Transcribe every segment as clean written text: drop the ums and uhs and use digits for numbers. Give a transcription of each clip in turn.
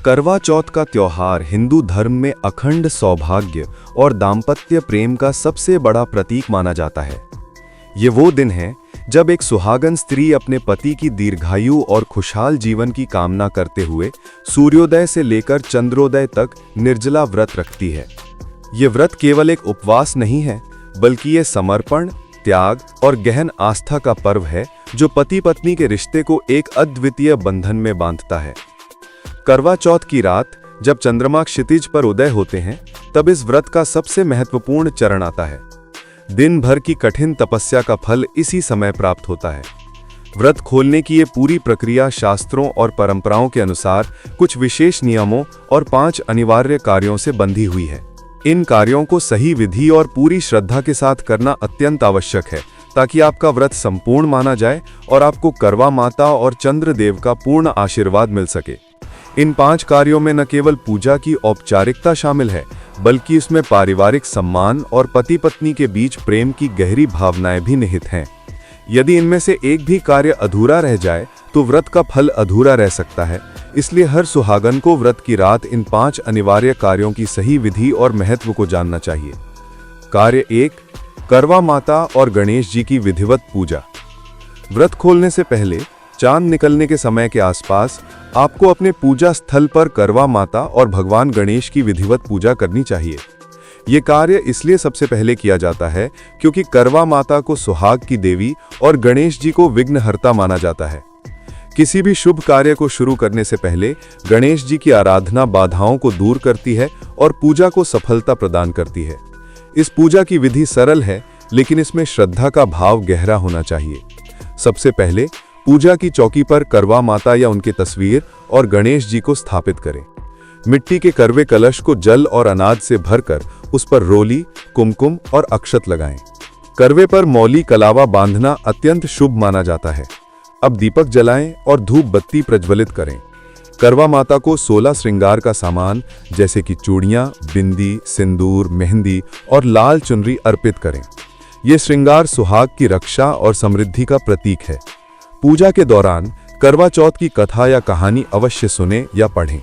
करवा चौथ का त्योहार हिंदू धर्म में अखंड सौभाग्य और दाम्पत्य प्रेम का सबसे बड़ा प्रतीक माना जाता है। ये वो दिन है जब एक सुहागन स्त्री अपने पति की दीर्घायु और खुशहाल जीवन की कामना करते हुए सूर्योदय से लेकर चंद्रोदय तक निर्जला व्रत रखती है। ये व्रत केवल एक उपवास नहीं है, बल्कि ये समर्पण, त्याग और गहन आस्था का पर्व है जो पति पत्नी के रिश्ते को एक अद्वितीय बंधन में बांधता है। करवा चौथ की रात जब चंद्रमा क्षितिज पर उदय होते हैं, तब इस व्रत का सबसे महत्वपूर्ण चरण आता है। दिन भर की कठिन तपस्या का फल इसी समय प्राप्त होता है। व्रत खोलने की ये पूरी प्रक्रिया शास्त्रों और परंपराओं के अनुसार कुछ विशेष नियमों और 5 अनिवार्य कार्यों से बंधी हुई है। इन कार्यों को सही विधि और पूरी श्रद्धा के साथ करना अत्यंत आवश्यक है, ताकि आपका व्रत संपूर्ण माना जाए और आपको करवा माता और चंद्रदेव का पूर्ण आशीर्वाद मिल सके। इन 5 कार्यों में न केवल पूजा की औपचारिकता शामिल है, बल्कि इसमें पारिवारिक सम्मान और पति पत्नी के बीच प्रेम की गहरी भावनाएं भी निहित हैं। यदि इनमें से एक भी कार्य अधूरा रह जाए तो व्रत का फल अधूरा रह सकता है। इसलिए हर सुहागन को व्रत की रात इन 5 अनिवार्य कार्यों की सही विधि और महत्व को जानना चाहिए। कार्य 1, करवा माता और गणेश जी की विधिवत पूजा। व्रत खोलने से पहले चांद निकलने के समय के आसपास आपको अपने पूजा स्थल पर करवा माता और भगवान गणेश की विधिवत पूजा करनी चाहिए। ये कार्य इसलिए सबसे पहले किया जाता है क्योंकि करवा माता को सुहाग की देवी और गणेश जी को विघ्नहर्ता माना जाता है। किसी भी शुभ कार्य को शुरू करने से पहले गणेश जी की आराधना बाधाओं को दूर करती है और पूजा को सफलता प्रदान करती है। इस पूजा की विधि सरल है, लेकिन इसमें श्रद्धा का भाव गहरा होना चाहिए। सबसे पहले पूजा की चौकी पर करवा माता या उनकी तस्वीर और गणेश जी को स्थापित करें। मिट्टी के करवे कलश को जल और अनाज से भरकर उस पर रोली, कुमकुम और अक्षत लगाएं। करवे पर मौली कलावा बांधना अत्यंत शुभ माना जाता है। अब दीपक जलाएं और धूप बत्ती प्रज्वलित करें। करवा माता को 16 श्रृंगार का सामान जैसे कि चूड़ियां, बिंदी, सिंदूर, मेहंदी और लाल चुनरी अर्पित करें। ये श्रृंगार सुहाग की रक्षा और समृद्धि का प्रतीक है। पूजा के दौरान करवा चौथ की कथा या कहानी अवश्य सुने या पढ़ें।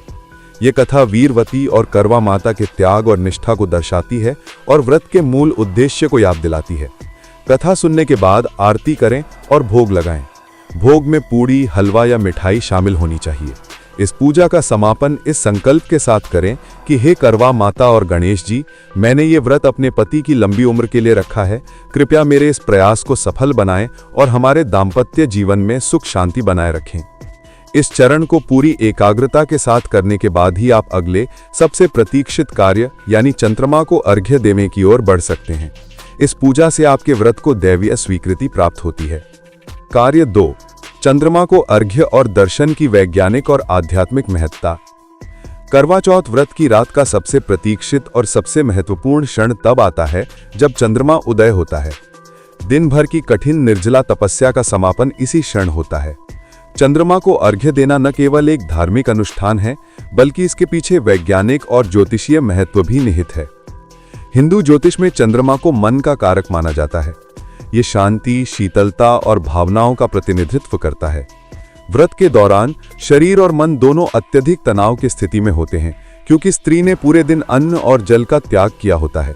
ये कथा वीरवती और करवा माता के त्याग और निष्ठा को दर्शाती है और व्रत के मूल उद्देश्य को याद दिलाती है। कथा सुनने के बाद आरती करें और भोग लगाएं। भोग में पूड़ी, हलवा या मिठाई शामिल होनी चाहिए। इस पूजा का समापन इस संकल्प के साथ करें कि हे करवा माता और गणेश जी, मैंने ये व्रत अपने पति की लंबी उम्र के लिए रखा है। कृपया मेरे इस प्रयास को सफल बनाएं और हमारे दाम्पत्य जीवन में सुख शांति बनाए रखें। इस चरण को पूरी एकाग्रता के साथ करने के बाद ही आप अगले सबसे प्रतीक्षित कार्य यानी चंद्रमा को अर्घ्य देने की ओर बढ़ सकते हैं। इस पूजा से आपके व्रत को दैवीय स्वीकृति प्राप्त होती है। कार्य 2, चंद्रमा को अर्घ्य और दर्शन की वैज्ञानिक और आध्यात्मिक महत्ता। करवा चौथ व्रत की रात का सबसे प्रतीक्षित और सबसे महत्वपूर्ण क्षण तब आता है जब चंद्रमा उदय होता है। दिन भर की कठिन निर्जला तपस्या का समापन इसी क्षण होता है। चंद्रमा को अर्घ्य देना न केवल एक धार्मिक अनुष्ठान है, बल्कि इसके पीछे वैज्ञानिक और ज्योतिषीय महत्व भी निहित है। हिंदू ज्योतिष में चंद्रमा को मन का कारक माना जाता है। ये शांति, शीतलता और भावनाओं का प्रतिनिधित्व करता है। व्रत के दौरान शरीर और मन दोनों अत्यधिक तनाव की स्थिति में होते हैं, क्योंकि स्त्री ने पूरे दिन अन्न और जल का त्याग किया होता है।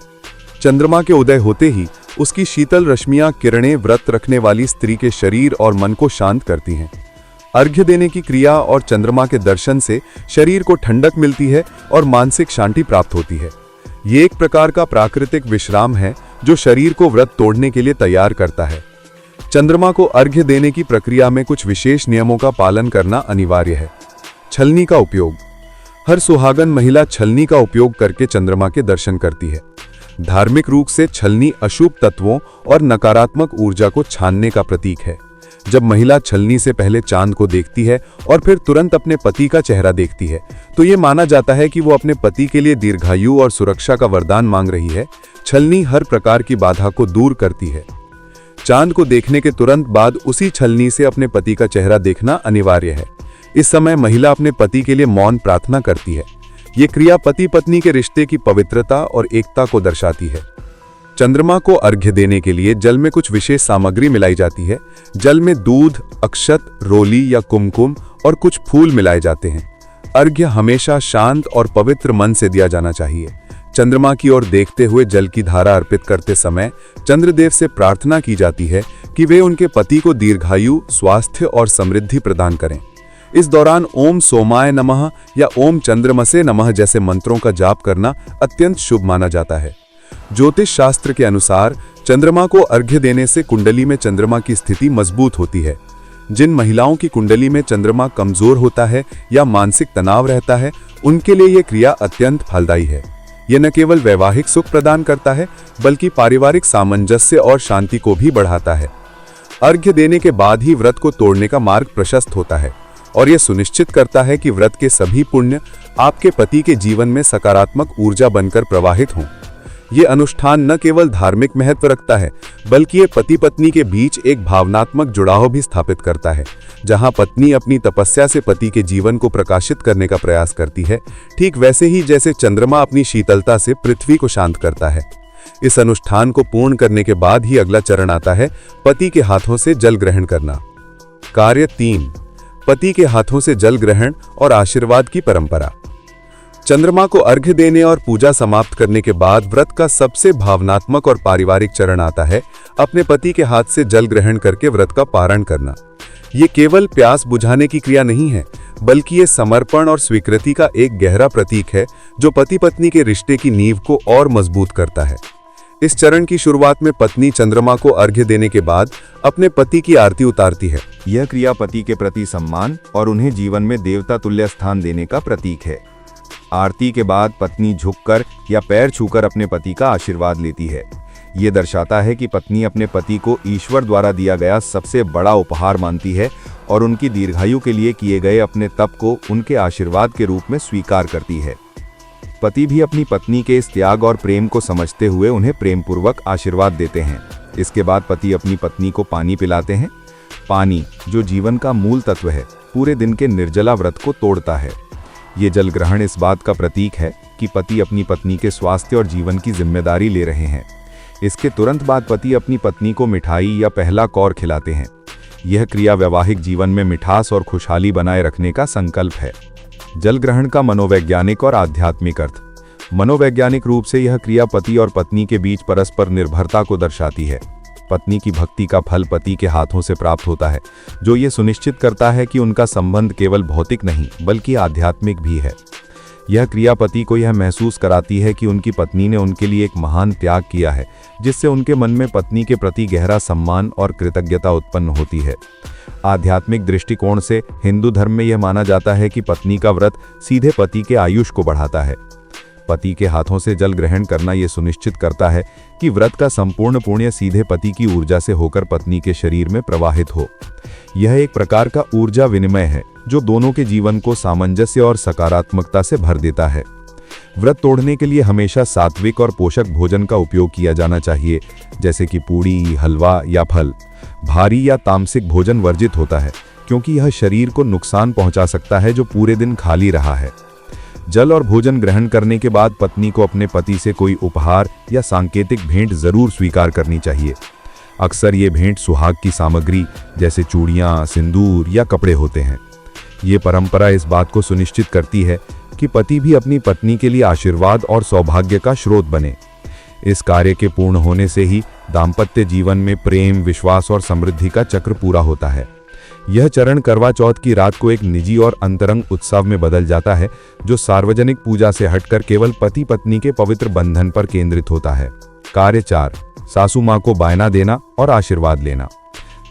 चंद्रमा के उदय होते ही उसकी शीतल रश्मियां किरणें व्रत रखने वाली स्त्री के शरीर और मन को शांत करती हैं। अर्घ्य देने की क्रिया और चंद्रमा के दर्शन से शरीर को ठंडक मिलती है और मानसिक शांति प्राप्त होती है। ये एक प्रकार का प्राकृतिक विश्राम है जो शरीर को व्रत तोड़ने के लिए तैयार करता है। चंद्रमा को अर्घ्य देने की प्रक्रिया में कुछ विशेष नियमों का पालन करना अनिवार्य है। छलनी का उपयोग। हर सुहागन महिला छलनी का उपयोग करके चंद्रमा के दर्शन करती है। धार्मिक रूप से छलनी अशुभ तत्वों और नकारात्मक ऊर्जा को छानने का प्रतीक है। जब महिला छलनी से पहले चांद को देखती है और फिर तुरंत अपने पति का चेहरा देखती है, तो ये माना जाता है कि वो अपने पति के लिए दीर्घायु और सुरक्षा का वरदान मांग रही है। छलनी हर प्रकार की बाधा को दूर करती है। चांद को देखने के तुरंत बाद उसी छलनी से अपने पति का चेहरा देखना अनिवार्य है। इस समय महिला अपने पति के लिए मौन प्रार्थना करती है। ये क्रिया पति पत्नी के रिश्ते की पवित्रता और एकता को दर्शाती है। चंद्रमा को अर्घ्य देने के लिए जल में कुछ विशेष सामग्री मिलाई जाती है। जल में दूध, अक्षत, रोली या कुमकुम और कुछ फूल मिलाए जाते हैं। अर्घ्य हमेशा शांत और पवित्र मन से दिया जाना चाहिए। चंद्रमा की ओर देखते हुए जल की धारा अर्पित करते समय चंद्रदेव से प्रार्थना की जाती है कि वे उनके पति को दीर्घायु, स्वास्थ्य और समृद्धि प्रदान करें। इस दौरान ओम सोमाय नमः या ओम चंद्रमसे नमः जैसे मंत्रों का जाप करना अत्यंत शुभ माना जाता है। ज्योतिष शास्त्र के अनुसार चंद्रमा को अर्घ्य देने से कुंडली में चंद्रमा की स्थिति मजबूत होती है। जिन महिलाओं की कुंडली में चंद्रमा कमजोर होता है या मानसिक तनाव रहता है, उनके लिए यह क्रिया अत्यंत फलदायी है। यह न केवल वैवाहिक सुख प्रदान करता है, बल्कि पारिवारिक सामंजस्य और शांति को भी बढ़ाता है। अर्घ्य देने के बाद ही व्रत को तोड़ने का मार्ग प्रशस्त होता है और यह सुनिश्चित करता है कि व्रत के सभी पुण्य आपके पति के जीवन में सकारात्मक ऊर्जा बनकर प्रवाहित हों। ये अनुष्ठान न केवल धार्मिक महत्व रखता है, बल्कि ये पति पत्नी के बीच एक भावनात्मक जुड़ाव भी स्थापित करता है। जहां पत्नी अपनी तपस्या से पति के जीवन को प्रकाशित करने का प्रयास करती है, ठीक वैसे ही जैसे चंद्रमा अपनी शीतलता से पृथ्वी को शांत करता है। इस अनुष्ठान को पूर्ण करने के बाद ही अगला चरण आता है पति के हाथों से जल ग्रहण करना। कार्य 3, पति के हाथों से जल ग्रहण और आशीर्वाद की परंपरा। चंद्रमा को अर्घ्य देने और पूजा समाप्त करने के बाद व्रत का सबसे भावनात्मक और पारिवारिक चरण आता है अपने पति के हाथ से जल ग्रहण करके व्रत का पारण करना। ये केवल प्यास बुझाने की क्रिया नहीं है, बल्कि ये समर्पण और स्वीकृति का एक गहरा प्रतीक है जो पति पत्नी के रिश्ते की नींव को और मजबूत करता है। इस चरण की शुरुआत में पत्नी चंद्रमा को अर्घ्य देने के बाद अपने पति की आरती उतारती है। यह क्रिया पति के प्रति सम्मान और उन्हें जीवन में देवता तुल्य स्थान देने का प्रतीक है। आरती के बाद पत्नी झुककर या पैर छूकर अपने पति का आशीर्वाद लेती है। ये दर्शाता है कि पत्नी अपने पति को ईश्वर द्वारा दिया गया सबसे बड़ा उपहार मानती है और उनकी दीर्घायु के लिए किए गए अपने तप को उनके आशीर्वाद के रूप में स्वीकार करती है। पति भी अपनी पत्नी के इस त्याग और प्रेम को समझते हुए उन्हें प्रेमपूर्वक आशीर्वाद देते हैं। इसके बाद पति अपनी पत्नी को पानी पिलाते हैं। पानी, जो जीवन का मूल तत्व है, पूरे दिन के निर्जला व्रत को तोड़ता है। ये जल ग्रहण इस बात का प्रतीक है कि पति अपनी पत्नी के स्वास्थ्य और जीवन की जिम्मेदारी ले रहे हैं। इसके तुरंत बाद पति अपनी पत्नी को मिठाई या पहला कौर खिलाते हैं। यह क्रिया वैवाहिक जीवन में मिठास और खुशहाली बनाए रखने का संकल्प है। जल ग्रहण का मनोवैज्ञानिक और आध्यात्मिक अर्थ। मनोवैज्ञानिक रूप से यह क्रिया पति और पत्नी के बीच परस्पर निर्भरता को दर्शाती है। पत्नी की भक्ति का फल पति के हाथों से प्राप्त होता है, जो ये सुनिश्चित करता है कि उनका संबंध केवल भौतिक नहीं बल्कि आध्यात्मिक भी है। यह क्रिया पति को यह महसूस कराती है कि उनकी पत्नी ने उनके लिए एक महान त्याग किया है, जिससे उनके मन में पत्नी के प्रति गहरा सम्मान और कृतज्ञता उत्पन्न होती है। आध्यात्मिक दृष्टिकोण से हिंदू धर्म में यह माना जाता है कि पत्नी का व्रत सीधे पति के आयुष को बढ़ाता है। पति के हाथों से जल ग्रहण करना यह सुनिश्चित करता है कि व्रत का संपूर्ण पुण्य सीधे पति की ऊर्जा से होकर पत्नी के शरीर में प्रवाहित हो। यह एक प्रकार का ऊर्जा विनिमय है जो दोनों के जीवन को सामंजस्य और सकारात्मकता से भर देता है। व्रत तोड़ने के लिए हमेशा सात्विक और पोषक भोजन का उपयोग किया जाना चाहिए, जैसे कि पूड़ी, हलवा या फल। भारी या तामसिक भोजन वर्जित होता है, क्योंकि यह शरीर को नुकसान पहुंचा सकता है जो पूरे दिन खाली रहा है। जल और भोजन ग्रहण करने के बाद पत्नी को अपने पति से कोई उपहार या सांकेतिक भेंट जरूर स्वीकार करनी चाहिए। अक्सर ये भेंट सुहाग की सामग्री जैसे चूड़ियां, सिंदूर या कपड़े होते हैं। ये परंपरा इस बात को सुनिश्चित करती है कि पति भी अपनी पत्नी के लिए आशीर्वाद और सौभाग्य का स्रोत बने। इस कार्य के पूर्ण होने से ही दाम्पत्य जीवन में प्रेम, विश्वास और समृद्धि का चक्र पूरा होता है। यह चरण करवा चौथ की रात को एक निजी और अंतरंग उत्सव में बदल जाता है, जो सार्वजनिक पूजा से हटकर केवल पति पत्नी के पवित्र बंधन पर केंद्रित होता है। कार्य 4, सासू मां को बायना देना और आशीर्वाद लेना।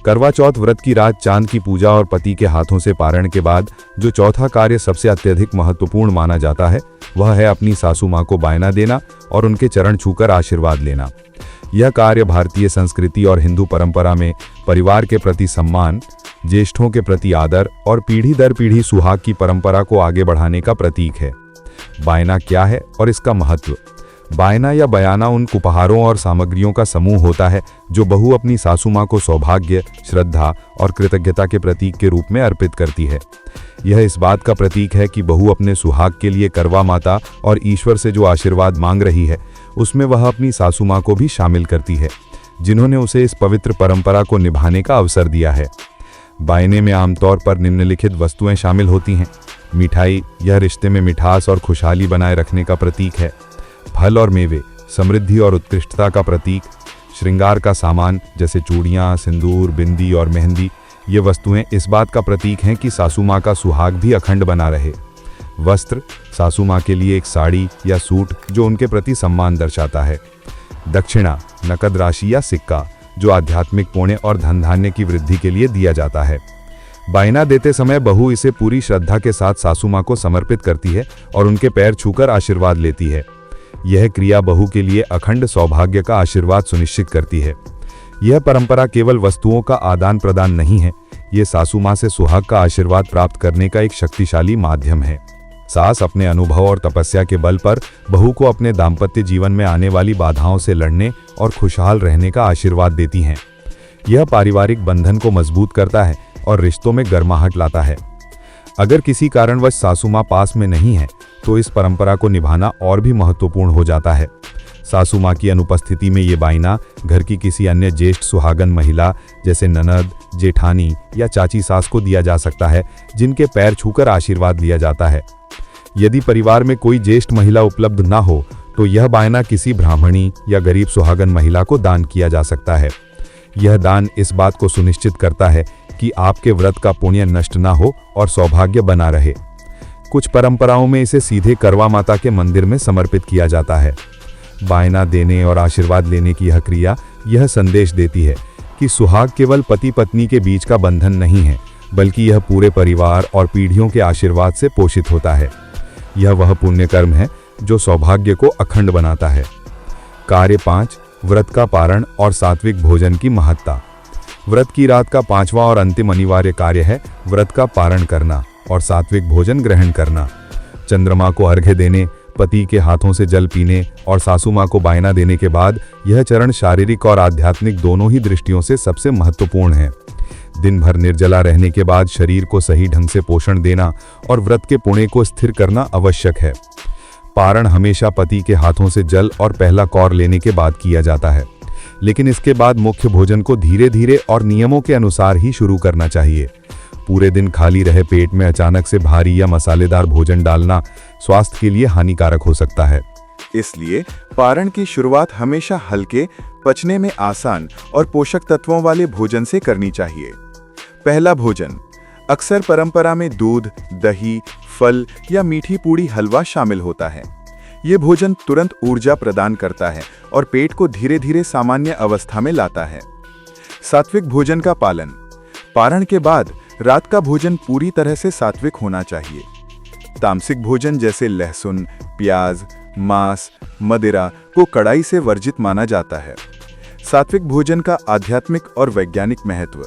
करवा चौथ व्रत की रात चांद की पूजा और पति के हाथों से पारण के बाद जो चौथा कार्य सबसे अत्यधिक महत्वपूर्ण माना जाता है, वह है अपनी सासू मां को बायना देना और उनके चरण छूकर आशीर्वाद लेना। यह कार्य भारतीय संस्कृति और हिंदू परंपरा में परिवार के प्रति सम्मान, ज्येष्ठों के प्रति आदर और पीढ़ी दर पीढ़ी सुहाग की परंपरा को आगे बढ़ाने का प्रतीक है। बायना क्या है और इसका महत्व? बायना या बयाना उन उपहारों और सामग्रियों का समूह होता है जो बहू अपनी सासू मां को सौभाग्य, श्रद्धा और कृतज्ञता के प्रतीक के रूप में अर्पित करती है। यह इस बात का प्रतीक है कि बहू अपने सुहाग के लिए करवा माता और ईश्वर से जो आशीर्वाद मांग रही है, उसमें वह अपनी सासू मां को भी शामिल करती है, जिन्होंने उसे इस पवित्र परंपरा को निभाने का अवसर दिया है। बायने में आमतौर पर निम्नलिखित वस्तुएं शामिल होती हैं। मिठाई, यह रिश्ते में मिठास और खुशहाली बनाए रखने का प्रतीक है। फल और मेवे, समृद्धि और उत्कृष्टता का प्रतीक। श्रृंगार का सामान जैसे चूड़ियाँ, सिंदूर, बिंदी और मेहंदी, ये वस्तुएं इस बात का प्रतीक हैं कि सासू माँ का सुहाग भी अखंड बना रहे। वस्त्र, सासू माँ के लिए एक साड़ी या सूट जो उनके प्रति सम्मान दर्शाता है। दक्षिणा, नकद राशि या सिक्का जो आध्यात्मिक पुण्य और धन धान्य की वृद्धि के लिए दिया जाता है। बायना देते समय बहू इसे पूरी श्रद्धा के साथ सासू माँ को समर्पित करती है और उनके पैर छूकर आशीर्वाद लेती है। यह क्रिया बहू के लिए अखंड सौभाग्य का आशीर्वाद सुनिश्चित करती है। यह परंपरा केवल वस्तुओं का आदान प्रदान नहीं है, ये सासू माँ से सुहाग का आशीर्वाद प्राप्त करने का एक शक्तिशाली माध्यम है। सास अपने अनुभव और तपस्या के बल पर बहू को अपने दाम्पत्य जीवन में आने वाली बाधाओं से लड़ने और खुशहाल रहने का आशीर्वाद देती हैं। यह पारिवारिक बंधन को मजबूत करता है और रिश्तों में गर्माहट लाता है। अगर किसी कारणवश सासू माँ पास में नहीं है तो इस परंपरा को निभाना और भी महत्वपूर्ण हो जाता है। सासू माँ की अनुपस्थिति में ये बायना घर की किसी अन्य ज्येष्ठ सुहागन महिला जैसे ननद, जेठानी या चाची सास को दिया जा सकता है, जिनके पैर छूकर आशीर्वाद लिया जाता है। यदि परिवार में कोई ज्येष्ठ महिला उपलब्ध ना हो तो यह बायना किसी ब्राह्मणी या गरीब सुहागन महिला को दान किया जा सकता है। यह दान इस बात को सुनिश्चित करता है कि आपके व्रत का पुण्य नष्ट ना हो और सौभाग्य बना रहे। कुछ परंपराओं में इसे सीधे करवा माता के मंदिर में समर्पित किया जाता है। बायना देने और आशीर्वाद लेने की यह क्रिया यह संदेश देती है कि सुहाग केवल पति पत्नी के बीच का बंधन नहीं है, बल्कि यह पूरे परिवार और पीढ़ियों के आशीर्वाद से पोषित होता है। यह वह पुण्य कर्म है जो सौभाग्य को अखंड बनाता है। कार्य 5, व्रत का पारण और सात्विक भोजन की महत्ता। व्रत की रात का 5वां और अंतिम अनिवार्य कार्य है व्रत का पारण करना और सात्विक भोजन ग्रहण करना। चंद्रमा को अर्घ्य देने, पति के हाथों से जल पीने और सासू माँ को बायना देने के बाद यह चरण शारीरिक और आध्यात्मिक दोनों ही दृष्टियों से सबसे महत्वपूर्ण है। दिन भर निर्जला रहने के बाद शरीर को सही ढंग से पोषण देना और व्रत के पुण्य को स्थिर करना आवश्यक है। पारण हमेशा पति के हाथों से जल और पहला कौर लेने के बाद किया जाता है, लेकिन इसके बाद मुख्य भोजन को धीरे धीरे और नियमों के अनुसार ही शुरू करना चाहिए। पूरे दिन खाली रहे पेट में अचानक से भारी या मसालेदार भोजन डालना स्वास्थ्य के लिए हानिकारक हो सकता है। इसलिए पारण की शुरुआत हमेशा हल्के, पचने में आसान और पोषक तत्वों वाले भोजन से करनी चाहिए। पहला भोजन, अक्सर परंपरा में दूध, दही, फल या मीठी पूड़ी हलवा शामिल होता है। ये भोजन तुरंत ऊर्जा प्रदान करता है और पेट को धीरे धीरे सामान्य अवस्था में लाता है। सात्विक भोजन का पालन। पारण के बाद रात का भोजन पूरी तरह से सात्विक होना चाहिए। तामसिक भोजन जैसे लहसुन, प्याज, मांस, मदिरा को कड़ाई से वर्जित माना जाता है। सात्विक भोजन का आध्यात्मिक और वैज्ञानिक महत्व।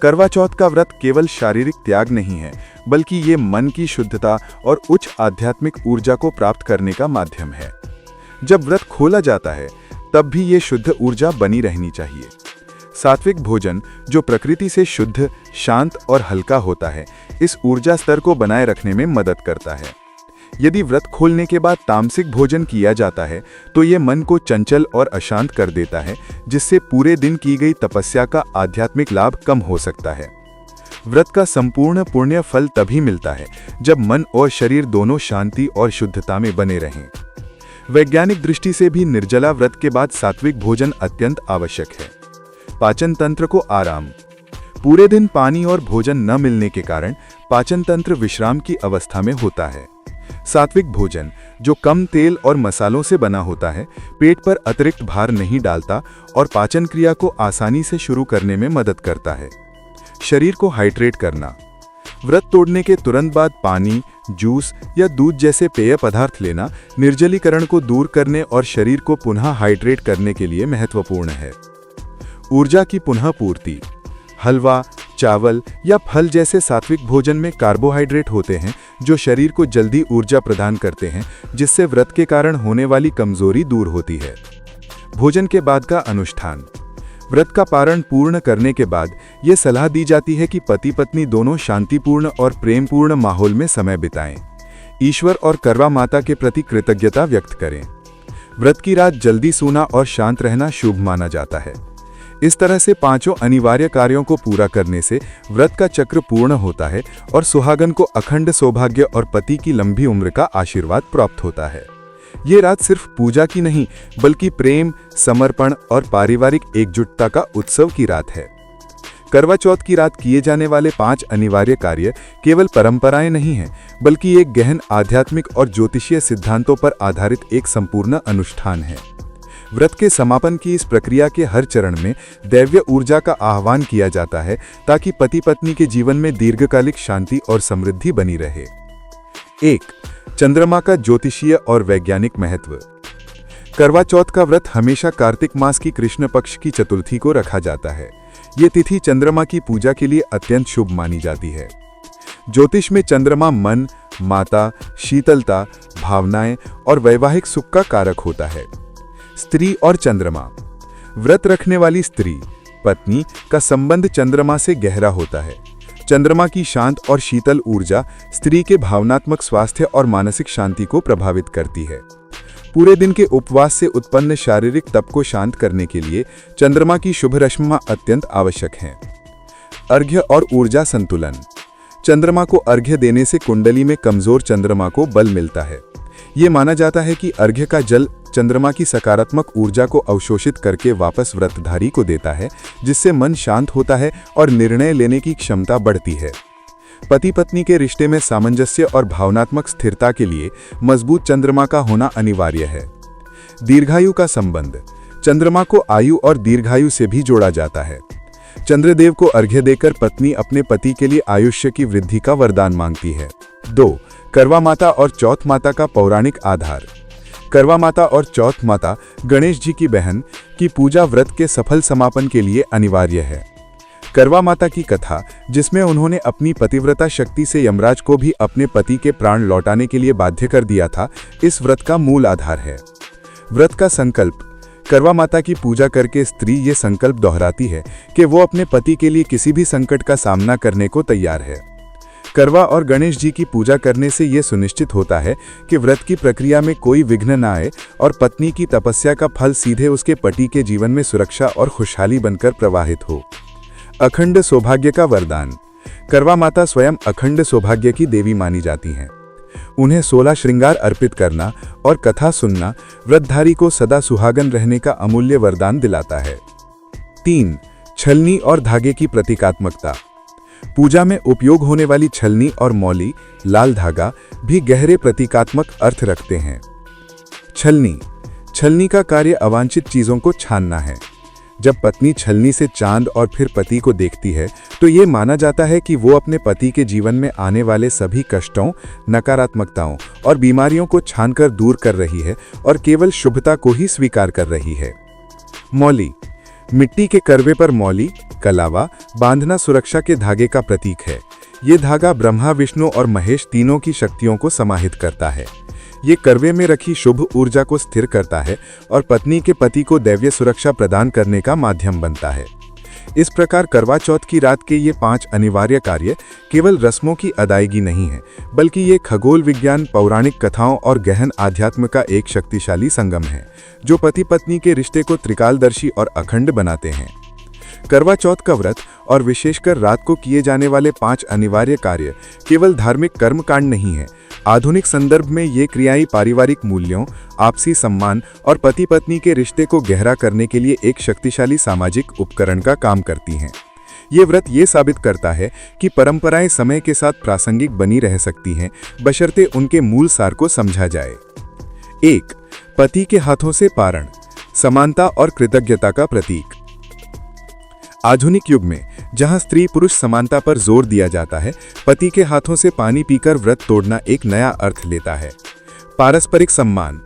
करवा चौथ का व्रत केवल शारीरिक त्याग नहीं है, बल्कि ये मन की शुद्धता और उच्च आध्यात्मिक ऊर्जा को प्राप्त करने का माध्यम है। जब व्रत खोला जाता है तब भी ये शुद्ध ऊर्जा बनी रहनी चाहिए। सात्विक भोजन जो प्रकृति से शुद्ध, शांत और हल्का होता है, इस ऊर्जा स्तर को बनाए रखने में मदद करता है। यदि व्रत खोलने के बाद तामसिक भोजन किया जाता है तो ये मन को चंचल और अशांत कर देता है, जिससे पूरे दिन की गई तपस्या का आध्यात्मिक लाभ कम हो सकता है। व्रत का संपूर्ण पुण्य फल तभी मिलता है जब मन और शरीर दोनों शांति और शुद्धता में बने रहें। वैज्ञानिक दृष्टि से भी निर्जला व्रत के बाद सात्विक भोजन अत्यंत आवश्यक है। पाचन तंत्र को आराम। पूरे दिन पानी और भोजन न मिलने के कारण पाचन तंत्र विश्राम की अवस्था में होता है। सात्विक भोजन जो कम तेल और मसालों से बना होता है, पेट पर अतिरिक्त भार नहीं डालता और पाचन क्रिया को आसानी से शुरू करने में मदद करता है। शरीर को हाइड्रेट करना। व्रत तोड़ने के तुरंत बाद पानी, जूस या दूध जैसे पेय पदार्थ लेना निर्जलीकरण को दूर करने और शरीर को पुनः हाइड्रेट करने के लिए महत्वपूर्ण है। ऊर्जा की पुनः पूर्ति। हलवा, चावल या फल जैसे सात्विक भोजन में कार्बोहाइड्रेट होते हैं जो शरीर को जल्दी ऊर्जा प्रदान करते हैं, जिससे व्रत के कारण होने वाली कमजोरी दूर होती है। भोजन के बाद का अनुष्ठान। व्रत का पारण पूर्ण करने के बाद ये सलाह दी जाती है कि पति पत्नी दोनों शांतिपूर्ण और प्रेमपूर्ण माहौल में समय बिताएं। ईश्वर और करवा माता के प्रति कृतज्ञता व्यक्त करें। व्रत की रात जल्दी सोना और शांत रहना शुभ माना जाता है। इस तरह से पांचों अनिवार्य कार्यों को पूरा करने से व्रत का चक्र पूर्ण होता है और सुहागन को अखंड सौभाग्य और पति की लंबी उम्र का आशीर्वाद प्राप्त होता है। ये रात सिर्फ पूजा की नहीं, बल्कि प्रेम, समर्पण और पारिवारिक एकजुटता का उत्सव की रात है। करवा चौथ की रात किए जाने वाले 5 अनिवार्य कार्य केवल परंपराएं नहीं हैं, बल्कि एक गहन आध्यात्मिक और ज्योतिषीय सिद्धांतों पर आधारित एक संपूर्ण अनुष्ठान है। व्रत के समापन की इस प्रक्रिया के हर चरण में दैवीय ऊर्जा का आह्वान किया जाता है, ताकि पति पत्नी के जीवन में दीर्घकालिक शांति और समृद्धि बनी रहे। 1. चंद्रमा का ज्योतिषीय और वैज्ञानिक महत्व। करवा चौथ का व्रत हमेशा कार्तिक मास की कृष्ण पक्ष की चतुर्थी को रखा जाता है। ये तिथि चंद्रमा की पूजा के लिए अत्यंत शुभ मानी जाती है। ज्योतिष में चंद्रमा मन, माता, शीतलता, भावनाएं और वैवाहिक सुख का कारक होता है। स्त्री और चंद्रमा। व्रत रखने वाली स्त्री, पत्नी का संबंध चंद्रमा से गहरा होता है। चंद्रमा की शांत और शीतल ऊर्जा स्त्री के भावनात्मक स्वास्थ्य और मानसिक शांति को प्रभावित करती है। पूरे दिन के उपवास से उत्पन्न शारीरिक तप को शांत करने के लिए चंद्रमा की शुभ रश्मियां अत्यंत आवश्यक हैं। अर्घ्य और ऊर्जा संतुलन। चंद्रमा को अर्घ्य देने से कुंडली में कमजोर चंद्रमा को बल मिलता है। ये माना जाता है कि अर्घ्य का जल चंद्रमा की सकारात्मक ऊर्जा को अवशोषित करके वापस व्रतधारी को देता है, जिससे मन शांत होता है और निर्णय लेने की क्षमता बढ़ती है। पति पत्नी के रिश्ते में सामंजस्य और भावनात्मक स्थिरता के लिए मजबूत चंद्रमा का होना अनिवार्य है। दीर्घायु का संबंध। चंद्रमा को आयु और दीर्घायु से भी जोड़ा जाता है। चंद्रदेव को अर्घ्य देकर पत्नी अपने पति के लिए आयुष्य की वृद्धि का वरदान मांगती है। 2. करवा माता और चौथ माता का पौराणिक आधार। करवा माता और चौथ माता गणेश जी की बहन की पूजा व्रत के सफल समापन के लिए अनिवार्य है। करवा माता की कथा, जिसमें उन्होंने अपनी पतिव्रता शक्ति से यमराज को भी अपने पति के प्राण लौटाने के लिए बाध्य कर दिया था, इस व्रत का मूल आधार है। व्रत का संकल्प। करवा माता की पूजा करके स्त्री ये संकल्प दोहराती है कि वो अपने पति के लिए किसी भी संकट का सामना करने को तैयार है। करवा और गणेश जी की पूजा करने से यह सुनिश्चित होता है कि व्रत की प्रक्रिया में कोई विघ्न न आए और पत्नी की तपस्या का फल सीधे उसके पति के जीवन में सुरक्षा और खुशहाली बनकर प्रवाहित हो। अखंड सौभाग्य का वरदान। करवा माता स्वयं अखंड सौभाग्य की देवी मानी जाती हैं। उन्हें 16 श्रृंगार अर्पित करना और कथा सुनना व्रतधारी को सदा सुहागन रहने का अमूल्य वरदान दिलाता है। 3. छलनी और धागे की प्रतीकात्मकता। पूजा में उपयोग होने वाली छलनी और मौली, लाल धागा भी गहरे प्रतीकात्मक अर्थ रखते हैं। छलनी का कार्य अवांछित चीजों को छानना है। जब पत्नी छलनी से चांद और फिर पति को देखती है तो ये माना जाता है कि वो अपने पति के जीवन में आने वाले सभी कष्टों, नकारात्मकताओं और बीमारियों को छानकर दूर कर रही है और केवल शुभता को ही स्वीकार कर रही है। मौली। मिट्टी के करवे पर मौली, कलावा बांधना सुरक्षा के धागे का प्रतीक है। ये धागा ब्रह्मा, विष्णु और महेश तीनों की शक्तियों को समाहित करता है। ये करवे में रखी शुभ ऊर्जा को स्थिर करता है और पत्नी के पति को दैवीय सुरक्षा प्रदान करने का माध्यम बनता है। इस प्रकार करवा चौथ की रात के ये 5 अनिवार्य कार्य केवल रस्मों की अदायगी नहीं है, बल्कि ये खगोल विज्ञान, पौराणिक कथाओं और गहन आध्यात्म का एक शक्तिशाली संगम है, जो पति पत्नी के रिश्ते को त्रिकालदर्शी और अखंड बनाते हैं। करवा चौथ का व्रत और विशेषकर रात को किए जाने वाले 5 अनिवार्य कार्य केवल धार्मिक कर्मकांड नहीं है। आधुनिक संदर्भ में ये क्रियाएं पारिवारिक मूल्यों, आपसी सम्मान और पति पत्नी के रिश्ते को गहरा करने के लिए एक शक्तिशाली सामाजिक उपकरण का काम करती हैं। ये व्रत ये साबित करता है कि परंपराएं समय के साथ प्रासंगिक बनी रह सकती हैं, बशर्ते उनके मूल सार को समझा जाए। 1. पति के हाथों से पारण, समानता और कृतज्ञता का प्रतीक। आधुनिक युग में जहां स्त्री पुरुष समानता पर जोर दिया जाता है, पति के हाथों से पानी पीकर व्रत तोड़ना एक नया अर्थ लेता है। पारस्परिक सम्मान।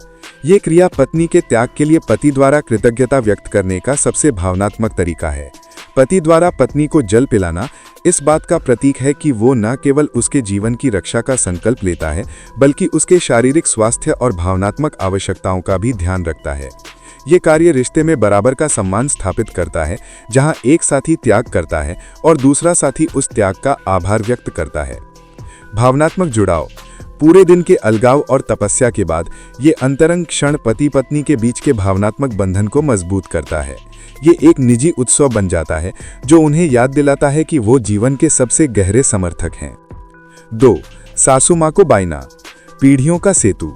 ये क्रिया पत्नी के त्याग के लिए पति द्वारा कृतज्ञता व्यक्त करने का सबसे भावनात्मक तरीका है। पति द्वारा पत्नी को जल पिलाना इस बात का प्रतीक है कि वो न केवल उसके जीवन की रक्षा का संकल्प लेता है, बल्कि उसके शारीरिक स्वास्थ्य और भावनात्मक आवश्यकताओं का भी ध्यान रखता है। ये कार्य रिश्ते में बराबर का सम्मान स्थापित करता है, जहां एक साथी त्याग करता है और दूसरा साथी उस त्याग का आभार व्यक्त करता है। भावनात्मक जुड़ाव। पूरे दिन के अलगाव और तपस्या के बाद ये अंतरंग क्षण पति पत्नी के बीच के भावनात्मक बंधन को मजबूत करता है। ये एक निजी उत्सव बन जाता है जो उन्हें याद दिलाता है कि वो जीवन के सबसे गहरे समर्थक हैं। 2. सासू माँ को बायना, पीढ़ियों का सेतु।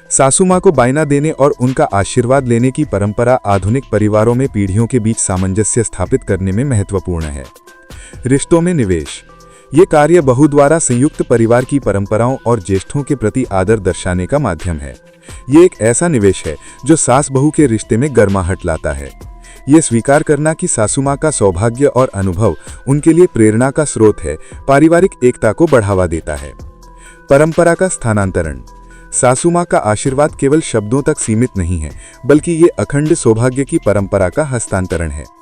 सासू माँ को बायना देने और उनका आशीर्वाद लेने की परंपरा आधुनिक परिवारों में पीढ़ियों के बीच सामंजस्य स्थापित करने में महत्वपूर्ण है। रिश्तों में निवेश, ये कार्य बहु द्वारा संयुक्त परिवार की परंपराओं और ज्येष्ठों के प्रति आदर दर्शाने का माध्यम है। ये एक ऐसा निवेश है जो सास बहू के रिश्ते में गर्माहट लाता है। ये स्वीकार करना कि सासू माँ का सौभाग्य और अनुभव उनके लिए प्रेरणा का स्रोत है, पारिवारिक एकता को बढ़ावा देता है। परंपरा का स्थानांतरण, सासू माँ का आशीर्वाद केवल शब्दों तक सीमित नहीं है, बल्कि ये अखंड सौभाग्य की परंपरा का हस्तांतरण है।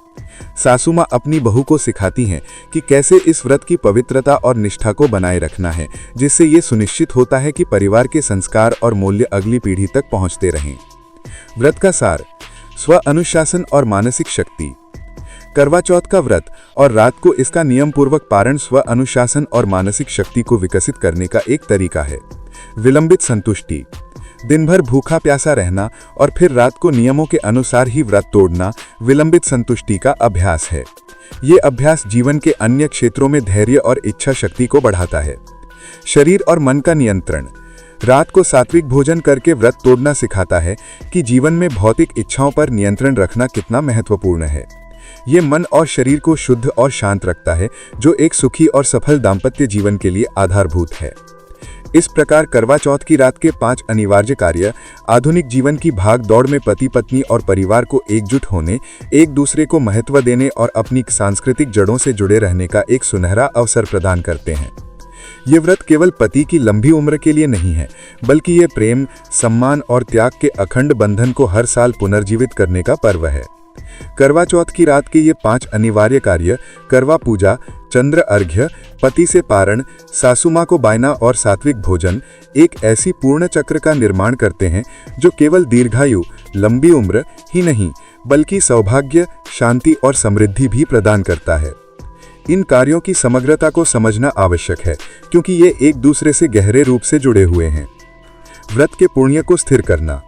सासू माँ अपनी बहू को सिखाती हैं कि कैसे इस व्रत की पवित्रता और निष्ठा को बनाए रखना है, जिससे ये सुनिश्चित होता है कि परिवार के संस्कार और मूल्य अगली पीढ़ी तक पहुँचते रहें। व्रत का सार, स्व अनुशासन और मानसिक शक्ति। करवा चौथ का व्रत और रात को इसका नियम पूर्वक पारण स्व अनुशासन और मानसिक शक्ति को विकसित करने का एक तरीका है। विलंबित संतुष्टि, दिन भर भूखा प्यासा रहना और फिर रात को नियमों के अनुसार ही व्रत तोड़ना विलंबित संतुष्टि का अभ्यास है। ये अभ्यास जीवन के अन्य क्षेत्रों में धैर्य और इच्छा शक्ति को बढ़ाता है। शरीर और मन का नियंत्रण, रात को सात्विक भोजन करके व्रत तोड़ना सिखाता है कि जीवन में भौतिक इच्छाओं पर नियंत्रण रखना कितना महत्वपूर्ण है। ये मन और शरीर को शुद्ध और शांत रखता है, जो एक सुखी और सफल दाम्पत्य जीवन के लिए आधारभूत है। इस प्रकार करवा चौथ की रात के 5 अनिवार्य कार्य आधुनिक जीवन की भाग दौड़ में पति पत्नी और परिवार को एकजुट होने, एक दूसरे को महत्व देने और अपनी सांस्कृतिक जड़ों से जुड़े रहने का एक सुनहरा अवसर प्रदान करते हैं। ये व्रत केवल पति की लंबी उम्र के लिए नहीं है, बल्कि ये प्रेम, सम्मान और त्याग के अखंड बंधन को हर साल पुनर्जीवित करने का पर्व है। करवा चौथ की रात के ये 5 अनिवार्य कार्य करवा पूजा, चंद्र अर्घ्य, पति से पारण, सासू माँ को बायना और सात्विक भोजन एक ऐसी पूर्ण चक्र का निर्माण करते हैं जो केवल दीर्घायु, लंबी उम्र ही नहीं, बल्कि सौभाग्य, शांति और समृद्धि भी प्रदान करता है। इन कार्यों की समग्रता को समझना आवश्यक है, क्योंकि ये एक दूसरे से गहरे रूप से जुड़े हुए हैं। व्रत के पुण्य को स्थिर करना,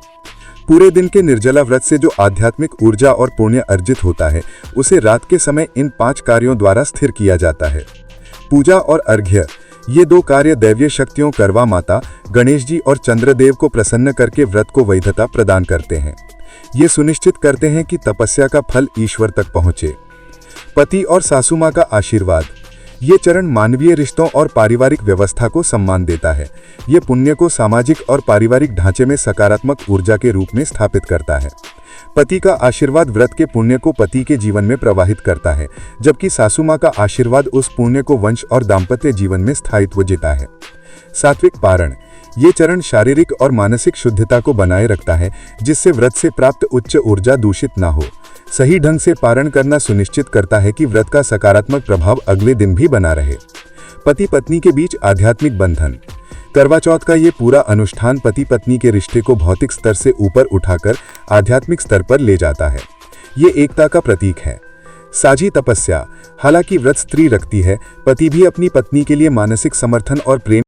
पूरे दिन के निर्जला व्रत से जो आध्यात्मिक ऊर्जा और पुण्य अर्जित होता है, उसे रात के समय इन 5 कार्यों द्वारा स्थिर किया जाता है। पूजा और अर्घ्य, ये 2 कार्य दैवीय शक्तियों करवा माता, गणेश जी और चंद्रदेव को प्रसन्न करके व्रत को वैधता प्रदान करते हैं। ये सुनिश्चित करते हैं कि तपस्या का फल ईश्वर तक पहुँचे। पति और सासू माँ का आशीर्वाद, ये चरण मानवीय रिश्तों और पारिवारिक व्यवस्था को सम्मान देता है। ये पुण्य को सामाजिक और पारिवारिक ढांचे में सकारात्मक ऊर्जा के रूप में स्थापित करता है। पति का आशीर्वाद व्रत के पुण्य को पति के जीवन में प्रवाहित करता है, जबकि सासू माँ का आशीर्वाद उस पुण्य को वंश और दाम्पत्य जीवन में स्थायित्व देता है। सात्विक पारण, ये चरण शारीरिक और मानसिक शुद्धता को बनाए रखता है, जिससे व्रत से प्राप्त उच्च ऊर्जा दूषित न हो। सही ढंग से पारण करना सुनिश्चित करता है कि व्रत का सकारात्मक प्रभाव अगले दिन भी बना रहे। पति पत्नी के बीच आध्यात्मिक बंधन, करवा चौथ का ये पूरा अनुष्ठान पति पत्नी के रिश्ते को भौतिक स्तर से ऊपर उठाकर आध्यात्मिक स्तर पर ले जाता है। ये एकता का प्रतीक है। साझी तपस्या, हालांकि व्रत स्त्री रखती है, पति भी अपनी पत्नी के लिए मानसिक समर्थन और प्रेम